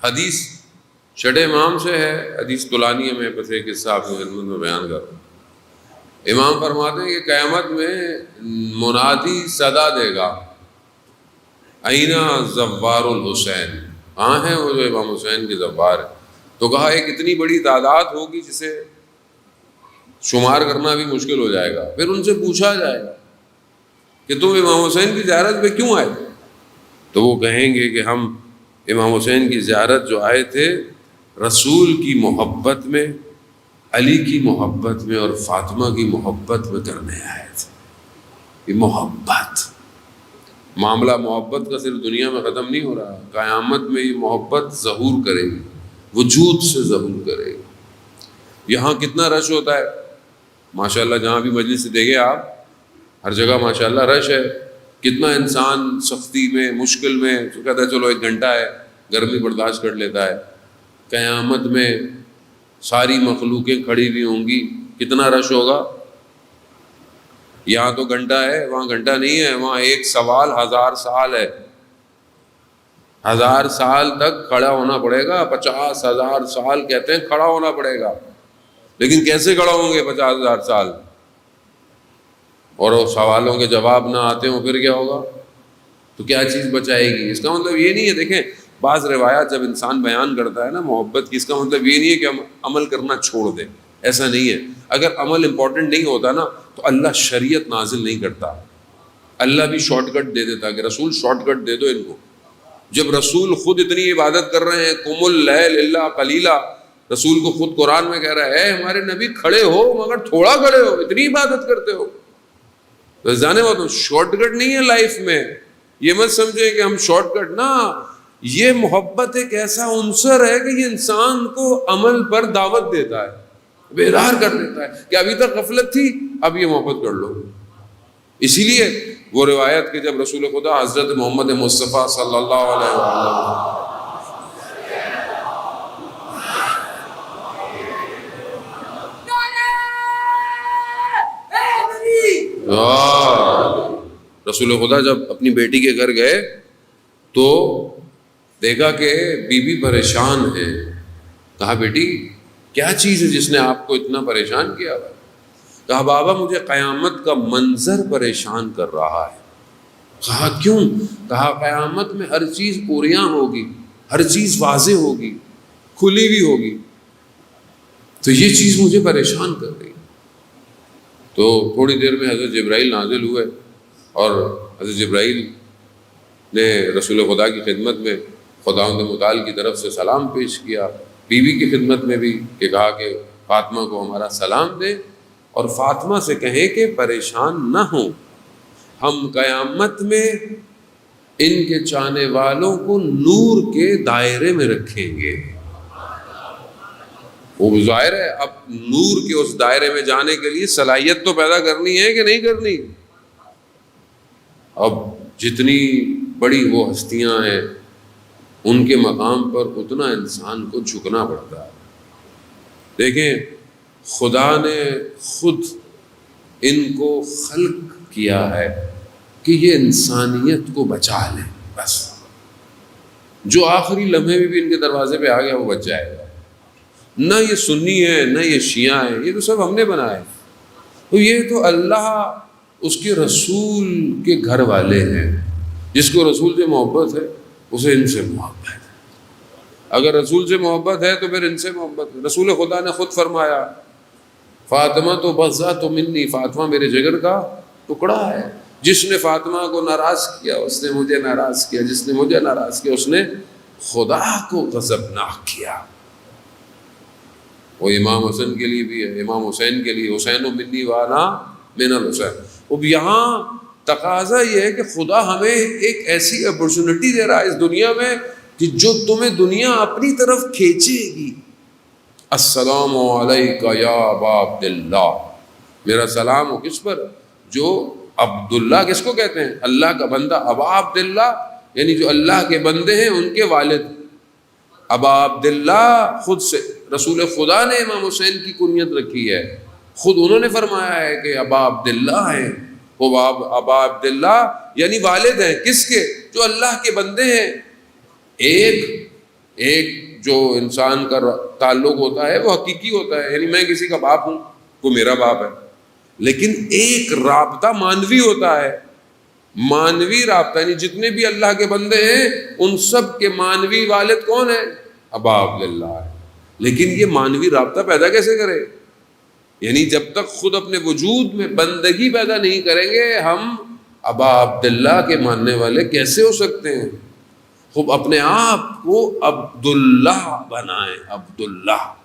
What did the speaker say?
حدیث چھٹے امام سے ہے، حدیث طولانی میں بس ایک قصہ آپ کی خدمت میں بیان کر رہا ہوں۔ امام فرماتے ہیں کہ قیامت میں منادی صدا دے گا، اینا زوار الحسین، کہاں ہیں وہ جو امام حسین کے زوار ہیں؟ تو کہا ایک اتنی بڑی تعداد ہوگی جسے شمار کرنا بھی مشکل ہو جائے گا۔ پھر ان سے پوچھا جائے گا کہ تم امام حسین کی زیارت پہ کیوں آئے؟ تو وہ کہیں گے کہ ہم امام حسین کی زیارت جو آئے تھے رسول کی محبت میں، علی کی محبت میں اور فاطمہ کی محبت میں کرنے آئے تھے۔ یہ محبت، معاملہ محبت کا صرف دنیا میں ختم نہیں ہو رہا، قیامت میں یہ محبت ظہور کرے گی، وجود سے ظہور کرے گی۔ یہاں کتنا رش ہوتا ہے ماشاءاللہ، جہاں بھی مجلس دیکھیں آپ، ہر جگہ ماشاءاللہ رش ہے۔ کتنا انسان سختی میں، مشکل میں تو کہتا ہے چلو 1 گھنٹہ ہے، گرمی برداشت کر لیتا ہے۔ قیامت میں ساری مخلوقیں کھڑی ہوئی ہوں گی، کتنا رش ہوگا۔ یہاں تو گھنٹہ ہے، وہاں گھنٹہ نہیں ہے، وہاں ایک سوال 1000 سال ہے۔ 1000 سال تک کھڑا ہونا پڑے گا، 50,000 سال کہتے ہیں کھڑا ہونا پڑے گا، لیکن کیسے کھڑا ہوں گے 50,000 سال؟ اور وہ سوالوں کے جواب نہ آتے ہوں پھر کیا ہوگا؟ تو کیا چیز بچائے گی؟ اس کا مطلب یہ نہیں ہے، دیکھیں بعض روایات جب انسان بیان کرتا ہے نا محبت کی، اس کا مطلب یہ نہیں ہے کہ ہم عمل کرنا چھوڑ دیں، ایسا نہیں ہے۔ اگر عمل امپورٹنٹ نہیں ہوتا نا تو اللہ شریعت نازل نہیں کرتا، اللہ بھی شارٹ کٹ دے دیتا کہ رسول شارٹ کٹ دے دو ان کو۔ جب رسول خود اتنی عبادت کر رہے ہیں، قم اللیل الا قلیلا، رسول کو خود قرآن میں کہہ رہا ہے اے ہمارے نبی کھڑے ہو مگر تھوڑا کھڑے ہو، اتنی عبادت کرتے ہو۔ تو جانے بات شارٹ کٹ نہیں ہے لائف میں، یہ مت سمجھے کہ ہم شارٹ کٹ، نہ، یہ محبت ایک ایسا عنصر ہے کہ یہ انسان کو عمل پر دعوت دیتا ہے، بیدار کر دیتا ہے کہ ابھی تک غفلت تھی، اب یہ محبت کر لو۔ اسی لیے وہ روایت کہ جب رسول خدا حضرت محمد مصطفیٰ صلی اللہ علیہ وسلم رسول خدا جب اپنی بیٹی کے گھر گئے تو دیکھا کہ بی بی پریشان ہے۔ کہا بیٹی کیا چیز ہے جس نے آپ کو اتنا پریشان کیا ہوا؟ کہا بابا مجھے قیامت کا منظر پریشان کر رہا ہے۔ کہا کیوں؟ کہا قیامت میں ہر چیز اوریاں ہوگی، ہر چیز واضح ہوگی، کھلی ہوئی ہوگی، تو یہ چیز مجھے پریشان کر رہی۔ تو تھوڑی دیر میں حضرت جبرائیل نازل ہوئے اور حضرت جبرائیل نے رسول خدا کی خدمت میں خداوند متعال کی طرف سے سلام پیش کیا، بیوی کی خدمت میں بھی کہ کہا کہ فاطمہ کو ہمارا سلام دیں اور فاطمہ سے کہیں کہ پریشان نہ ہوں، ہم قیامت میں ان کے چاہنے والوں کو نور کے دائرے میں رکھیں گے۔ وہ ظاہر ہے اب نور کے اس دائرے میں جانے کے لیے صلاحیت تو پیدا کرنی ہے کہ نہیں کرنی؟ اب جتنی بڑی وہ ہستیاں ہیں ان کے مقام پر اتنا انسان کو جھکنا پڑتا ہے۔ دیکھیں خدا نے خود ان کو خلق کیا ہے کہ یہ انسانیت کو بچا لیں، بس جو آخری لمحے میں بھی ان کے دروازے پہ آ گیا وہ بچ جائے گا۔ نہ یہ سنی ہے نہ یہ شیعہ ہیں، یہ تو سب ہم نے بنائے، تو یہ تو اللہ اس کے رسول کے گھر والے ہیں۔ جس کو رسول سے محبت ہے اسے ان سے محبت ہے، اگر رسول سے محبت ہے تو پھر ان سے محبت ہے۔ رسول خدا نے خود فرمایا فاطمہ تو بضعۃ منی، فاطمہ میرے جگر کا ٹکڑا ہے، جس نے فاطمہ کو ناراض کیا اس نے مجھے ناراض کیا، جس نے مجھے ناراض کیا اس نے خدا کو غضبناک کیا۔ وہ امام حسن کے لیے بھی ہے، امام حسین کے لیے حسین منی وانا من الحسین۔ اب یہاں تقاضا یہ ہے کہ خدا ہمیں ایک ایسی اپرچونٹی دے رہا ہے اس دنیا میں کہ جو تمہیں دنیا اپنی طرف کھینچے گی۔ السلام علیکہ یا ابا عبداللہ، میرا سلام ہو کس پر؟ جو عبداللہ کس کو کہتے ہیں؟ اللہ کا بندہ، ابا عبداللہ یعنی جو اللہ کے بندے ہیں ان کے والد۔ ابا عبداللہ خود سے رسول خدا نے امام حسین کی کنیت رکھی ہے، خود انہوں نے فرمایا ہے کہ ابا عبداللہ ہیں، وہ ابا عبداللہ یعنی والد ہیں کس کے؟ جو اللہ کے بندے ہیں۔ ایک ایک جو انسان کا تعلق ہوتا ہے وہ حقیقی ہوتا ہے، یعنی میں کسی کا باپ ہوں، وہ میرا باپ ہے، لیکن ایک رابطہ مانوی ہوتا ہے، مانوی رابطہ، یعنی جتنے بھی اللہ کے بندے ہیں ان سب کے مانوی والد کون ہیں؟ ابا عبداللہ ہے۔ لیکن یہ مانوی رابطہ پیدا کیسے کرے؟ یعنی جب تک خود اپنے وجود میں بندگی پیدا نہیں کریں گے ہم ابا عبداللہ کے ماننے والے کیسے ہو سکتے ہیں؟ خوب اپنے آپ کو عبداللہ بنائیں، عبداللہ۔